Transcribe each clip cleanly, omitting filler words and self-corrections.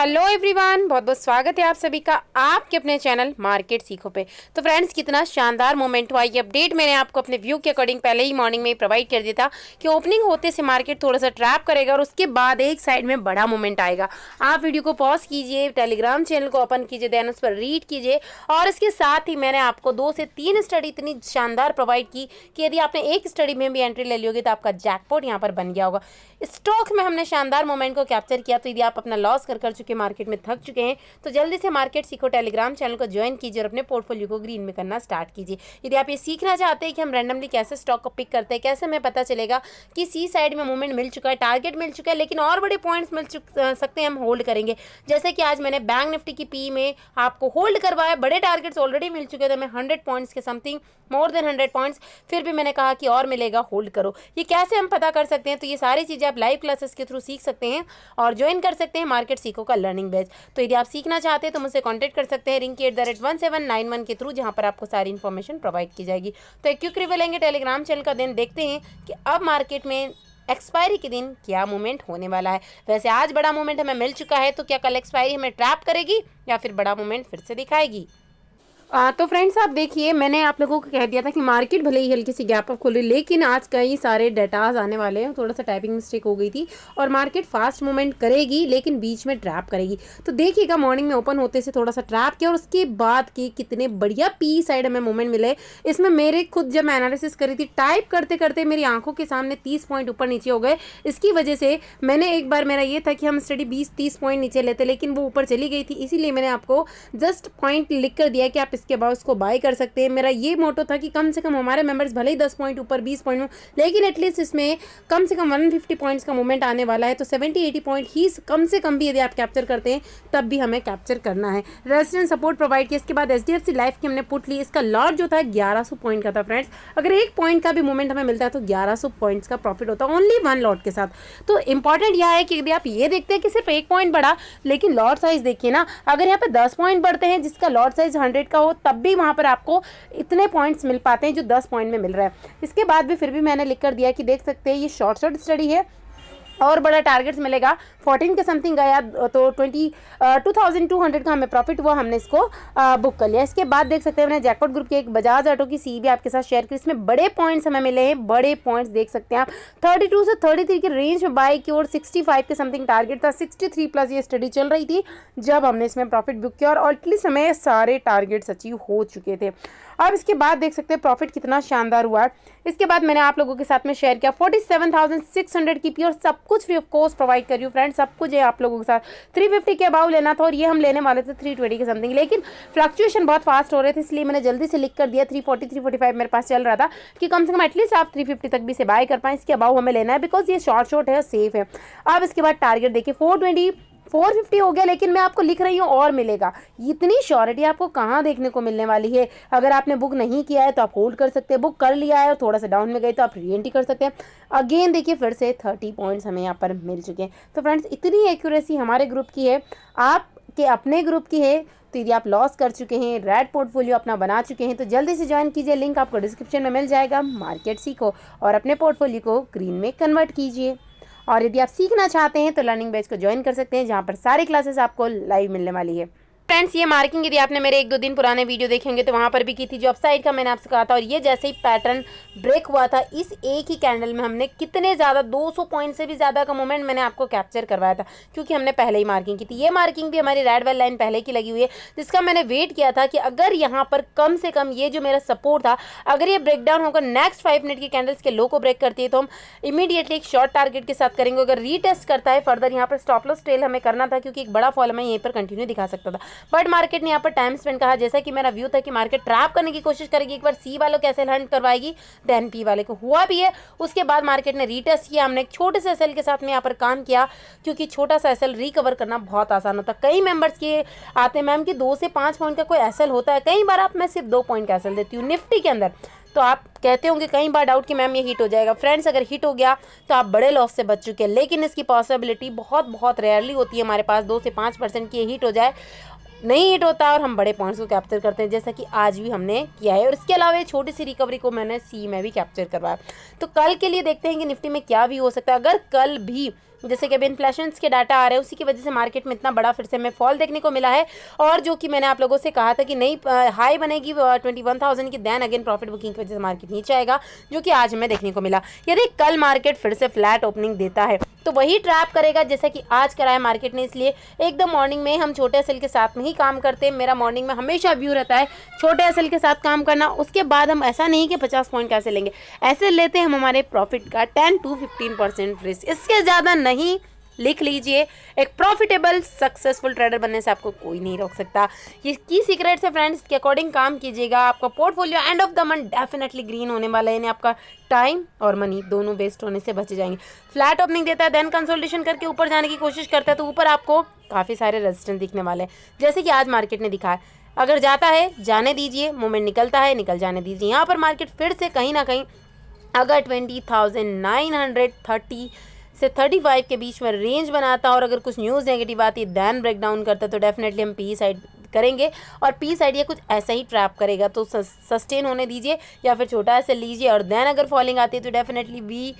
Hello everyone, बहुत बहुत स्वागत है आप सभी का आपके अपने चैनल मार्केट सीखो पे। तो फ्रेंड्स, कितना शानदार मोमेंट हुआ। ये अपडेट मैंने आपको अपने व्यू के अकॉर्डिंग पहले ही मॉर्निंग में प्रोवाइड कर दिया था कि ओपनिंग होते से मार्केट थोड़ा सा ट्रैप करेगा और उसके बाद एक साइड में बड़ा मोमेंट आएगा। आप वीडियो को पॉज कीजिए, टेलीग्राम चैनल को ओपन कीजिए, देन उस पर रीड कीजिए। और इसके साथ ही मैंने आपको 2 से 3 स्टडी इतनी शानदार प्रोवाइड की कि यदि आपने एक स्टडी में भी एंट्री ले ली होगी तो आपका जैकपॉट यहाँ पर बन गया होगा। स्टॉक में हमने शानदार मोमेंट को कैप्चर किया। तो यदि आप अपना लॉस कर चुके मार्केट में थक चुके हैं तो जल्दी से मार्केट सीखो टेलीग्राम चैनल को ज्वाइन कीजिए और अपने पोर्टफोलियो को ग्रीन में करना स्टार्ट कीजिए। यदि आप ये सीखना चाहते हैं कि हम रैंडमली कैसे स्टॉक को पिक करते हैं, कैसे हमें पता चलेगा कि सी साइड में मूवमेंट मिल चुका है, टारगेट मिल चुका है, लेकिन और बड़े पॉइंट्स मिल सकते हैं, हम होल्ड करेंगे। जैसे कि आज मैंने बैंक निफ्टी की पी में आपको होल्ड करवाया, बड़े टारगेट्स ऑलरेडी मिल चुके थे, हमें 100 पॉइंट्स के समथिंग, मोर देन 100 पॉइंट्स, फिर भी मैंने कहा कि और मिलेगा, होल्ड करो। ये कैसे हम पता कर सकते हैं? तो ये सारी चीज़ें आप लाइव क्लासेस के थ्रू सीख सकते हैं और ज्वाइन कर सकते हैं मार्केट सीखो का लर्निंग बैच। तो यदि आप सीखना चाहते हैं तो मुझसे कांटेक्ट कर सकते हैं Rinki@1791 के थ्रू, जहां पर आपको सारी इन्फॉर्मेशन प्रोवाइड की जाएगी। तो एक क्विक रिव्यू लेंगे टेलीग्राम चैनल का, दिन देखते हैं कि अब मार्केट में एक्सपायरी के दिन क्या मूवमेंट होने वाला है। वैसे आज बड़ा मूवमेंट हमें मिल चुका है, तो क्या कल एक्सपायरी हमें ट्रैप करेगी या फिर बड़ा मूवमेंट फिर से दिखाएगी? तो फ्रेंड्स, आप देखिए, मैंने आप लोगों को कह दिया था कि मार्केट भले ही हल्की सी गैप अप खोले, लेकिन आज कई सारे डेटाज आने वाले हैं। थोड़ा सा टाइपिंग मिस्टेक हो गई थी और मार्केट फास्ट मूवमेंट करेगी लेकिन बीच में ट्रैप करेगी। तो देखिएगा, मॉर्निंग में ओपन होते से थोड़ा सा ट्रैप किया और उसके बाद की कितने बढ़िया पी साइड हमें मूवमेंट मिले। इसमें मेरे खुद जब मैं एनालिसिस करी थी, टाइप करते करते मेरी आंखों के सामने 30 पॉइंट ऊपर नीचे हो गए। इसकी वजह से मैंने एक बार, मेरा ये था कि हम स्टडी 20-30 पॉइंट नीचे लेते, लेकिन वो ऊपर चली गई थी, इसीलिए मैंने आपको जस्ट पॉइंट लिख कर दिया कि आप इसके बाद उसको बाय कर सकते हैं। मेरा ये मोटो था कि कम से कम हमारे मेंबर्स भले ही 10 पॉइंट ऊपर, 20 पॉइंट, लेकिन एटलीस्ट इसमें कम से कम 150 पॉइंट्स का मूवमेंट आने वाला है। तो 70-80 पॉइंट ही कम से कम भी यदि आप कैप्चर करते हैं तब भी हमें कैप्चर करना है। रेजिस्टेंस सपोर्ट प्रोवाइड किया। इसके बाद HDFC लाइफ की हमने पुट ली। इसका लॉट जो था 1100 पॉइंट का था फ्रेंड्स। अगर एक पॉइंट का भी मूवमेंट हमें मिलता है तो 1100 पॉइंट्स का प्रॉफिट होता है ओनली 1 लॉट के साथ। तो इंपॉर्टेंट यह है कि यदि आप ये देखते हैं कि सिर्फ एक पॉइंट बढ़ा, लेकिन लॉट साइज देखिए ना, अगर यहाँ पे 10 पॉइंट बढ़ते हैं जिसका लॉट साइज 100 का हो, तब भी वहाँ पर आपको इतने पॉइंट्स मिल पाते हैं जो 10 पॉइंट में मिल रहा है। इसके बाद भी फिर भी मैंने लिख कर दिया कि देख सकते हैं ये शॉर्ट स्टडी है और बड़ा टारगेट्स मिलेगा। 14 के समथिंग गया तो 2200 का हमें प्रॉफिट हुआ, हमने इसको बुक कर लिया। इसके बाद देख सकते हैं मैंने जैकपॉट ग्रुप के एक बजाज ऑटो की सी भी आपके साथ शेयर की। इसमें बड़े पॉइंट्स हमें मिले हैं, बड़े पॉइंट्स देख सकते हैं आप। 32 से 33 के रेंज में बाय की और 65 के समथिंग टारगेट था। 63 प्लस ये स्टडी चल रही थी जब हमने इसमें प्रॉफिट बुक किया और एटलीस्ट हमें सारे टारगेट्स अचीव हो चुके थे। अब इसके बाद देख सकते हैं प्रॉफिट कितना शानदार हुआ है। इसके बाद मैंने आप लोगों के साथ में शेयर किया 47,600 की पी और सब कुछ फ्री ऑफ कॉस्ट प्रोवाइड कर रही हूँ फ्रेंड्स, सब कुछ है आप लोगों के साथ। 350 के अबाउ लेना था और ये हम लेने वाले थे 320 के समथिंग, लेकिन फ्लक्चुएशन बहुत फास्ट हो रहे थे, इसलिए मैंने जल्दी से लिख कर दिया। 340 345 मेरे पास चल रहा था कि कम से कम एटलीस्ट आप 350 तक भी से बाय कर पाएं। इसके अबाउ हमें लेना है बिकॉज ये शॉर्ट है, सेफ है। अब इसके बाद टारगेट देखिए 420 450 हो गया, लेकिन मैं आपको लिख रही हूँ और मिलेगा। इतनी श्योरिटी आपको कहाँ देखने को मिलने वाली है। अगर आपने बुक नहीं किया है तो आप होल्ड कर सकते हैं, बुक कर लिया है और थोड़ा सा डाउन में गए तो आप री एंट्री कर सकते हैं। अगेन देखिए फिर से 30 पॉइंट्स हमें यहाँ पर मिल चुके हैं। तो फ्रेंड्स, इतनी एक्यूरेसी हमारे ग्रुप की है, आपके अपने ग्रुप की है। तो यदि आप लॉस कर चुके हैं, रेड पोर्टफोलियो अपना बना चुके हैं, तो जल्दी से ज्वाइन कीजिए, लिंक आपको डिस्क्रिप्शन में मिल जाएगा। मार्केट सीखो और अपने पोर्टफोलियो को ग्रीन में कन्वर्ट कीजिए। और यदि आप सीखना चाहते हैं तो लर्निंग बैच को ज्वाइन कर सकते हैं, जहां पर सारी क्लासेस आपको लाइव मिलने वाली है। फ्रेंड्स, ये मार्किंग यदि आपने मेरे 1-2 दिन पुराने वीडियो देखेंगे तो वहाँ पर भी की थी, जो अपसाइड का मैंने आपसे कहा था। और ये जैसे ही पैटर्न ब्रेक हुआ था, इस एक ही कैंडल में हमने कितने ज़्यादा 200 पॉइंट से भी ज़्यादा का मूवमेंट मैंने आपको कैप्चर करवाया था, क्योंकि हमने पहले ही मार्किंग की थी। ये मार्किंग भी हमारी रेड वाली लाइन पहले की लगी हुई है, जिसका मैंने वेट किया था कि अगर यहाँ पर कम से कम ये जो मेरा सपोर्ट था, अगर ये ब्रेक डाउन होकर नेक्स्ट 5 मिनट की कैंडल्स के लो को ब्रेक करती है तो हम इमीडिएटली एक शॉर्ट टारगेट के साथ करेंगे। अगर रीटेस्ट करता है फर्दर, यहाँ पर स्टॉप लॉस ट्रेल हमें करना था, क्योंकि एक बड़ा फॉल हमें यहीं पर कंटिन्यू दिखा सकता था। बट मार्केट ने यहाँ पर टाइम स्पेंड कहा, जैसा कि मेरा व्यू था कि मार्केट ट्रैप करने की कोशिश करेगी, एक बार सी वालों को कैसे हंट करवाएगी, देन पी वाले को। हुआ भी है। उसके बाद मार्केट ने रीटेस्ट किया, हमने एक छोटे से एसएल के साथ में यहाँ पर काम किया, क्योंकि छोटा सा एसएल रिकवर करना बहुत आसान होता है। कई मेंबर्स के आते हैं मैम कि 2 से 5 पॉइंट का कोई एसएल होता है, कई बार आप मैं सिर्फ 2 पॉइंट का एसएल देती हूँ निफ्टी के अंदर। तो आप कहते होंगे कई बार डाउट कि मैम ये हिट हो जाएगा। फ्रेंड्स, अगर हिट हो गया तो आप बड़े लॉस से बच चुके हैं, लेकिन इसकी पॉसिबिलिटी बहुत रेयरली होती है हमारे पास 2 से 5% की हिट हो जाए। नहीं हिट होता और हम बड़े पॉइंट्स को कैप्चर करते हैं, जैसा कि आज भी हमने किया है। और इसके अलावा ये छोटी सी रिकवरी को मैंने सी में भी कैप्चर करवाया। तो कल के लिए देखते हैं कि निफ्टी में क्या भी हो सकता है। अगर कल भी जैसे कि अभी इन्फ्लेशन के डाटा आ रहे हैं, उसी की वजह से मार्केट में इतना बड़ा फिर से हमें फॉल देखने को मिला है। और जो कि मैंने आप लोगों से कहा था कि नई हाई बनेगी 21,000 की, देन अगेन प्रॉफिट बुकिंग की वजह से मार्केट नीचे आएगा, जो कि आज हमें देखने को मिला। यदि कल मार्केट फिर से फ्लैट ओपनिंग देता है तो वही ट्रैप करेगा जैसा कि आज कराया मार्केट ने। इसलिए एकदम मॉर्निंग में हम छोटे एसएल के साथ में ही काम करते हैं। मेरा मॉर्निंग में हमेशा व्यू रहता है छोटे एसएल के साथ काम करना। उसके बाद हम ऐसा नहीं कि 50 पॉइंट कैसे लेंगे, ऐसे लेते हैं हम हमारे प्रॉफिट का 10 to 15% रिस्क, इसके ज़्यादा नहीं। लिख लीजिए, एक प्रॉफिटेबल सक्सेसफुल ट्रेडर बनने से आपको कोई नहीं रोक सकता। ये की सीक्रेट्स है फ्रेंड्स, के अकॉर्डिंग काम कीजिएगा, आपका portfolio end of the month definitely green होने वाला है। यानी आपका टाइम और मनी दोनों वेस्ट होने से बच जाएंगे। फ्लैट ओपनिंग देता है, देन कंसोलिडेशन करके ऊपर जाने की कोशिश करता है, तो ऊपर आपको काफ़ी सारे रेजिस्टेंस दिखने वाले हैं, जैसे कि आज मार्केट ने दिखाया। अगर जाता है जाने दीजिए, मूवमेंट निकलता है निकल जाने दीजिए। यहाँ पर मार्केट फिर से कहीं ना कहीं अगर 20,930 से 35 के बीच में रेंज बनाता और अगर कुछ न्यूज़ नेगेटिव आती दैन ब्रेक डाउन करता, तो डेफिनेटली हम पी साइड करेंगे। और पी साइड ये कुछ ऐसा ही ट्रैप करेगा, तो सस्टेन होने दीजिए या फिर छोटा ऐसे लीजिए। और देन अगर फॉलिंग आती है तो डेफिनेटली वी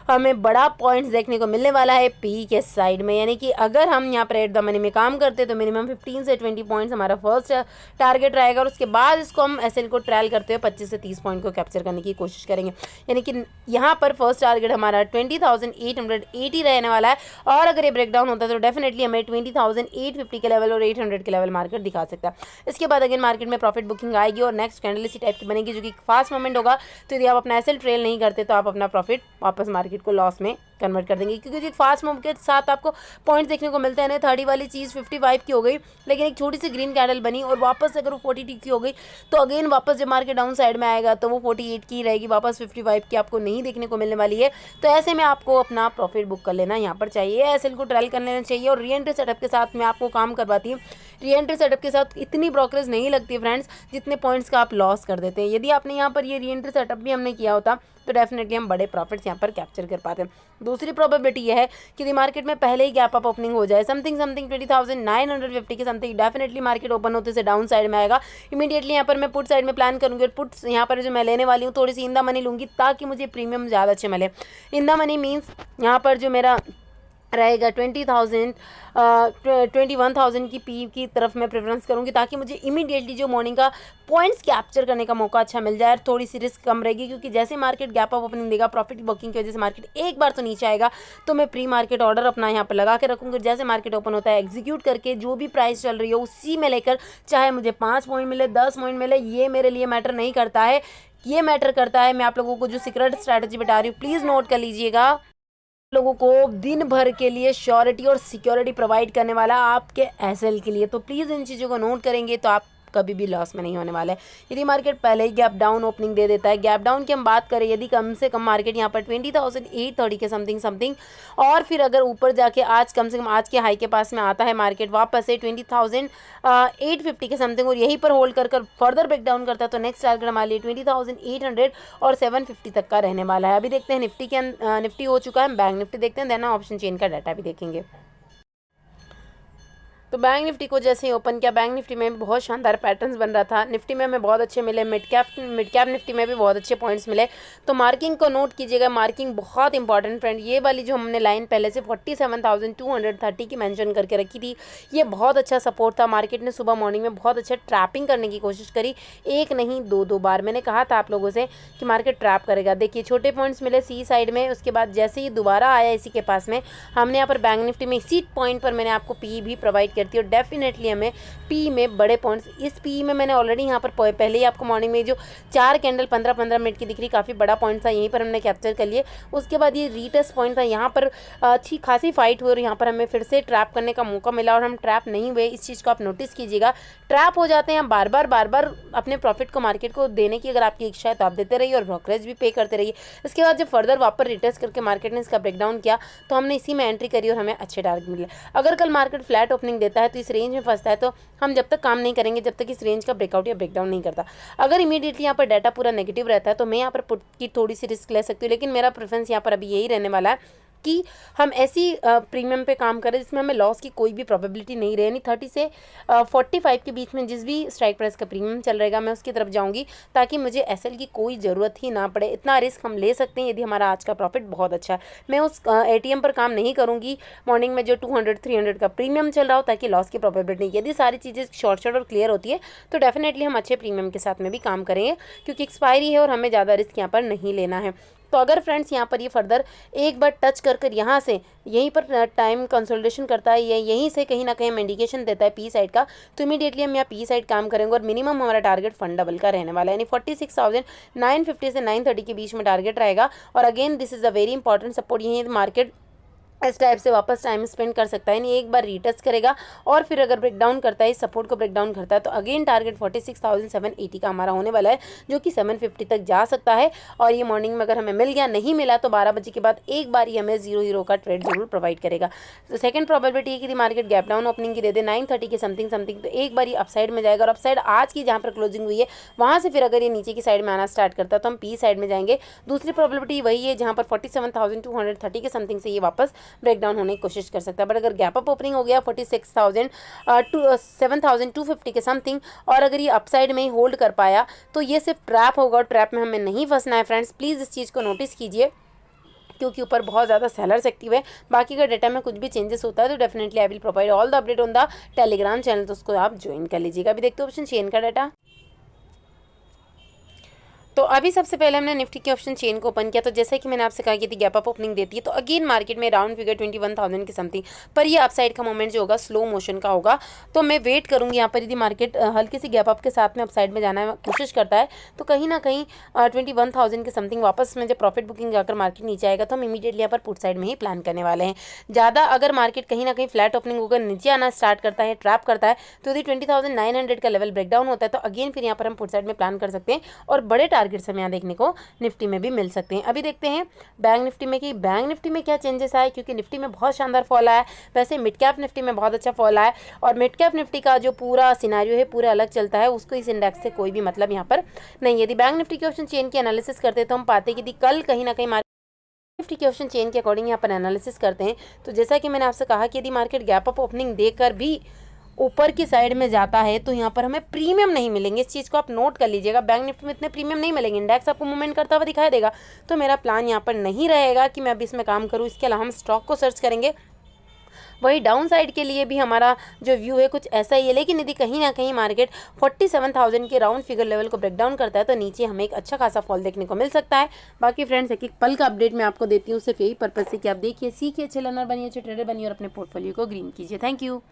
हमें बड़ा पॉइंट्स देखने को मिलने वाला है पी के साइड में। यानी कि अगर हम यहाँ पर एट द मनी में काम करते हैं तो मिनिमम 15 से 20 पॉइंट्स हमारा फर्स्ट टारगेट रहेगा। और उसके बाद इसको हम एसएल को ट्रायल करते हुए 25 से 30 पॉइंट को कैप्चर करने की कोशिश करेंगे। यानी कि यहाँ पर फर्स्ट टारगेट हमारा 20,880 रहने वाला है। और अगर ये ब्रेकडाउन होता है तो डेफिनेटली हमें 20,850 के लेवल और 800 के लेवल मार्केट दिखा सकता है। इसके बाद अगेन मार्केट में प्रॉफिट बुकिंग आएगी और नेक्स्ट कैंडल इसी टाइप की बनेगी, जो कि फास्ट मूवमेंट होगा। तो यदि आप अपना एसएल ट्रेल नहीं करते तो आप अपना प्रॉफिट वापस मार्केट को लॉस में कन्वर्ट कर देंगे, क्योंकि जो फास्ट मूव के साथ आपको पॉइंट्स देखने को मिलते हैं ना। 30 वाली चीज़ 55 की हो गई, लेकिन एक छोटी सी ग्रीन कैंडल बनी और वापस अगर वो 42 की हो गई तो अगेन वापस जब मार्केट डाउन साइड में आएगा तो वो 48 की रहेगी, वापस 55 की आपको नहीं देखने को मिलने वाली है। तो ऐसे में आपको अपना प्रॉफिट बुक कर लेना यहाँ पर चाहिए, एसएल को ट्रायल कर लेना चाहिए। और री एंट्री सेटअप के साथ में आपको काम करवाती हूँ। री एंट्री सेटअप के साथ इतनी ब्रोकरेज नहीं लगती है फ्रेंड्स, जितने पॉइंट्स का आप लॉस कर देते हैं। यदि आपने यहाँ पर ये री एंट्री सेटअप भी हमने किया होता तो डेफिनेटली हम बड़े प्रॉफिट्स यहाँ पर कैप्चर कर पाते हैं। दूसरी प्रोबेबिलिटी यह है कि यदि मार्केट में पहले ही गैप अप ओपनिंग हो जाए समथिंग 20,950 के समथिंग, डेफिनेटली मार्केट ओपन होते से डाउन साइड में आएगा। इमीडिएटली यहाँ पर मैं पुट साइड में प्लान करूँगी और पुट्स यहाँ पर जो मैं लेने वाली हूँ थोड़ी सी इन द मनी लूँगी, ताकि मुझे प्रीमियम ज़्यादा अच्छे मिले। इन द मनी मीन्स यहाँ पर जो मेरा रहेगा 21,000 की पी की तरफ मैं प्रेफरेंस करूंगी, ताकि मुझे इमीडिएटली जो मॉर्निंग का पॉइंट्स कैप्चर करने का मौका अच्छा मिल जाए। थोड़ी सी रिस्क कम रहेगी, क्योंकि जैसे मार्केट गैप अप ओपनिंग देगा प्रॉफिट बुकिंग की वजह से मार्केट एक बार तो नीचे आएगा, तो मैं प्री मार्केट ऑर्डर अपना यहाँ पर लगा के रखूँगी। जैसे मार्केट ओपन होता है एग्जीक्यूट करके जो भी प्राइस चल रही है उसी में लेकर, चाहे मुझे 5 पॉइंट मिले 10 पॉइंट मिले, ये मेरे लिए मैटर नहीं करता है। ये मैटर करता है, मैं आप लोगों को जो सीक्रेट स्ट्रैटेजी बता रही हूँ प्लीज़ नोट कर लीजिएगा, लोगों को दिन भर के लिए श्योरिटी और सिक्योरिटी प्रोवाइड करने वाला आपके एसएल के लिए। तो प्लीज़ इन चीज़ों को नोट करेंगे तो आप कभी भी लॉस में नहीं होने वाला है। यदि मार्केट पहले ही गैप डाउन ओपनिंग दे देता है, गैप डाउन की हम बात करें, यदि कम से कम मार्केट यहाँ पर 20,830 के समथिंग और फिर अगर ऊपर जाके आज कम से कम आज के हाई के पास में आता है मार्केट वापस से 20,850 के समथिंग और यहीं पर होल्ड कर फर्दर ब्रेक डाउन करता है, तो नेक्स्ट टारगेट हमारे लिए 20,800 और 750 तक का रहने वाला है। अभी देखते हैं निफ्टी के निफ्टी हो चुका है, बैंक निफ्टी देखते हैं, देन ऑप्शन चेन का डाटा भी देखेंगे। तो बैंक निफ्टी को जैसे ही ओपन किया, बैंक निफ्टी में भी बहुत शानदार पैटर्न्स बन रहा था। निफ्टी में हमें बहुत अच्छे मिले, मिड कैप निफ्टी में भी बहुत अच्छे पॉइंट्स मिले। तो मार्किंग को नोट कीजिएगा, मार्किंग बहुत इंपॉर्टेंट फ्रेंड। ये वाली जो हमने लाइन पहले से 47,230 की मेंशन करके रखी थी, ये बहुत अच्छा सपोर्ट था। मार्केट ने सुबह मॉर्निंग में बहुत अच्छा ट्रैपिंग करने की कोशिश करी, एक नहीं दो बार। मैंने कहा था आप लोगों से कि मार्केट ट्रैप करेगा। देखिए छोटे पॉइंट्स मिले सी साइड में, उसके बाद जैसे ही दोबारा आया इसी के पास में, हमने यहाँ पर बैंक निफ्टी में इसी पॉइंट पर मैंने आपको पी भी प्रोवाइड करती है। और डेफिनेटली हमें पी में बड़े पॉइंट्स, इस पी में मैंने ऑलरेडी यहाँ पर पहले ही आपको मॉर्निंग में जो 4 कैंडल 15-15 मिनट की दिख रही, काफ़ी बड़ा पॉइंट था, यहीं पर हमने कैप्चर कर लिए। उसके बाद ये रीटेस्ट पॉइंट था, यहाँ पर अच्छी खासी फाइट हुई और यहाँ पर हमें फिर से ट्रैप करने का मौका मिला और हम ट्रैप नहीं हुए। इस चीज़ को आप नोटिस कीजिएगा, ट्रैप हो जाते हैं बार बार अपने प्रॉफिट को मार्केट को देने की अगर आपकी इच्छा है तो आप देते रहिए और ब्रोकरेज भी पे करते रहिए। इसके बाद जब फर्दर वापस रिटेस्ट करके मार्केट ने इसका ब्रेकडाउन किया तो हमने इसी में एंट्री करी और हमें अच्छे टारगेट मिले। अगर कल मार्केट फ्लैट ओपनिंग देता है तो इस रेंज में फंसता है, तो हम जब तक काम नहीं करेंगे जब तक इस रेंज का ब्रेकआउट या ब्रेकडाउन नहीं करता। अगर इमीडिएटली यहाँ पर डाटा पूरा नेगेटिव रहता है तो मैं यहाँ पर पुट की थोड़ी सी रिस्क ले सकती हूँ, लेकिन मेरा प्रेफरेंस यहाँ पर अभी यही रहने वाला है कि हम ऐसी प्रीमियम पे काम करें जिसमें हमें लॉस की कोई भी प्रोबेबिलिटी नहीं रहे। यानी 30 से 45 के बीच में जिस भी स्ट्राइक प्राइस का प्रीमियम चल रहेगा मैं उसकी तरफ जाऊंगी, ताकि मुझे एसएल की कोई ज़रूरत ही ना पड़े। इतना रिस्क हम ले सकते हैं यदि हमारा आज का प्रॉफिट बहुत अच्छा है। मैं उस एटीएम पर काम नहीं करूँगी मॉर्निंग में जो 200-300 का प्रीमियम चल रहा हो, ताकि लॉस की प्रोबेबिलिटी, यदि सारी चीज़ें शॉर्ट और क्लियर होती है तो डेफिनेटली हम अच्छे प्रीमियम के साथ में भी काम करेंगे, क्योंकि एक्सपायरी है और हमें ज़्यादा रिस्क यहाँ पर नहीं लेना है। तो अगर फ्रेंड्स यहाँ पर ये फर्दर एक बार टच कर यहाँ से यहीं पर टाइम कंसोलिडेशन करता है या यहीं से कहीं ना कहीं हम इंडिकेशन देता है पी साइड का, तो इमीडिएटली हम यहाँ पी साइड काम करेंगे और मिनिमम हमारा टारगेट फंड डबल का रहने वाला है। यानी 46,950 से 930 के बीच में टारगेट रहेगा। और again this is a very important support. यहीं मार्केट इस टाइप से वापस टाइम स्पेंड कर सकता है, नहीं एक बार रीटेस्ट करेगा और फिर अगर ब्रेकडाउन करता है, इस सपोर्ट को ब्रेकडाउन करता है, तो अगेन टारगेट 46,780 का हमारा होने वाला है, जो कि 750 तक जा सकता है। और ये मॉर्निंग में अगर हमें मिल गया, नहीं मिला तो 12 बजे के बाद एक बार ही हमें 0 का ट्रेड जरूर प्रोवाइड करेगा। तो सेकंड प्रोबेबिलिटी है कि मार्केट गैप डाउन ओपनिंग की दे दे 930 के समथिंग, तो एक बार ही अपसाइड में जाएगा। और अपसाइड आज की जहाँ पर क्लोजिंग हुई है वहाँ से फिर अगर ये नीचे की साइड में आना स्टार्ट करता है तो हम पी साइड में जाएंगे। दूसरी प्रोबेबिलिटी वही है जहाँ पर 47,230 के समथिंग से ये वापस ब्रेकडाउन होने कोशिश कर सकता है। बट अगर गैप अप ओपनिंग हो गया 7,250 के समथिंग और अगर ये अपसाइड में ही होल्ड कर पाया तो ये सिर्फ ट्रैप होगा और ट्रैप में हमें नहीं फंसना है फ्रेंड्स। प्लीज़ इस चीज़ को नोटिस कीजिए, क्योंकि ऊपर बहुत ज़्यादा सेलर्स एक्टिव है। बाकी का डेटा में कुछ भी चेंजेस होता है तो definitely I will provide all the update on the Telegram channel, तो उसको आप ज्वाइन कर लीजिएगा। अभी देखते हो ऑप्शन चेन का डाटा। तो अभी सबसे पहले हमने निफ्टी के ऑप्शन चेन को ओपन किया, तो जैसा कि मैंने आपसे कहा कि यदि गैप अप ओपनिंग देती है तो अगेन मार्केट में राउंड फिगर 21,000 की समथिंग पर ये अपसाइड का मोमेंट जो होगा स्लो मोशन का होगा। तो मैं वेट करूंगी यहाँ पर, यदि मार्केट हल्की सी गैप अप के साथ में अपसाइड में जाना कोशिश करता है तो कहीं ना कहीं 21,000 के समथिंग वापस में जब प्रॉफिट बुकिंग जाकर मार्केट नीचे आएगा तो हम इमीडिएटली यहाँ पर पुट साइड में ही प्लान करने वाले हैं। ज़्यादा अगर मार्केट कहीं ना कहीं फ्लैट ओपनिंग होकर नीचे आना स्टार्ट करता है, ट्रैप करता है, तो यदि 20,900 का लेवल ब्रेकडाउन होता है तो अगेन फिर यहाँ पर हम पुट साइड में प्लान कर सकते हैं और बड़े टारगेट्स हमें यहाँ देखने को निफ्टी में भी मिल सकते हैं। अभी देखते हैं बैंक निफ्टी में कि बैंक निफ्टी में क्या चेंजेस आए, क्योंकि निफ्टी में बहुत शानदार फॉल आया है। वैसे मिड कैप निफ्टी में बहुत अच्छा फॉल आया है और मिड कैप निफ्टी का जो पूरा सिनेरियो है पूरा अलग चलता है, उसको इस इंडेक्स से कोई भी मतलब यहाँ पर नहीं। यदि बैंक निफ्टी के ऑप्शन चेन की एनालिसिस करते हैं तो हम पाते हैं कि कल कहीं ना कहीं निफ्टी के ऑप्शन चेन के अकॉर्डिंग यहाँ पर एनालिसिस करते हैं तो जैसा कि मैंने आपसे कहा कि यदि मार्केट गैप अप ओपनिंग देकर भी ऊपर की साइड में जाता है तो यहाँ पर हमें प्रीमियम नहीं मिलेंगे। इस चीज़ को आप नोट कर लीजिएगा, बैंक निफ्टी में इतने प्रीमियम नहीं मिलेंगे, इंडेक्स आपको मूवमेंट करता हुआ दिखाई देगा। तो मेरा प्लान यहाँ पर नहीं रहेगा कि मैं अभी इसमें काम करूँ। इसके अलावा हम स्टॉक को सर्च करेंगे। वही डाउन साइड के लिए भी हमारा जो व्यू है कुछ ऐसा ही है, लेकिन यदि कहीं ना कहीं मार्केट 47,000 के राउंड फिगर लेवल को ब्रेकडाउन करता है तो नीचे हमें एक अच्छा खासा फॉल देखने को मिल सकता है। बाकी फ्रेंड्स एक पल का अपडेट मैं आपको देती हूँ सिर्फ यही पर्पज से कि आप देखिए, सीखिए, अच्छे लर्नर बनिए, अच्छे ट्रेडर बनिए और अपने पोर्टफोलियो को ग्रीन कीजिए। Thank you.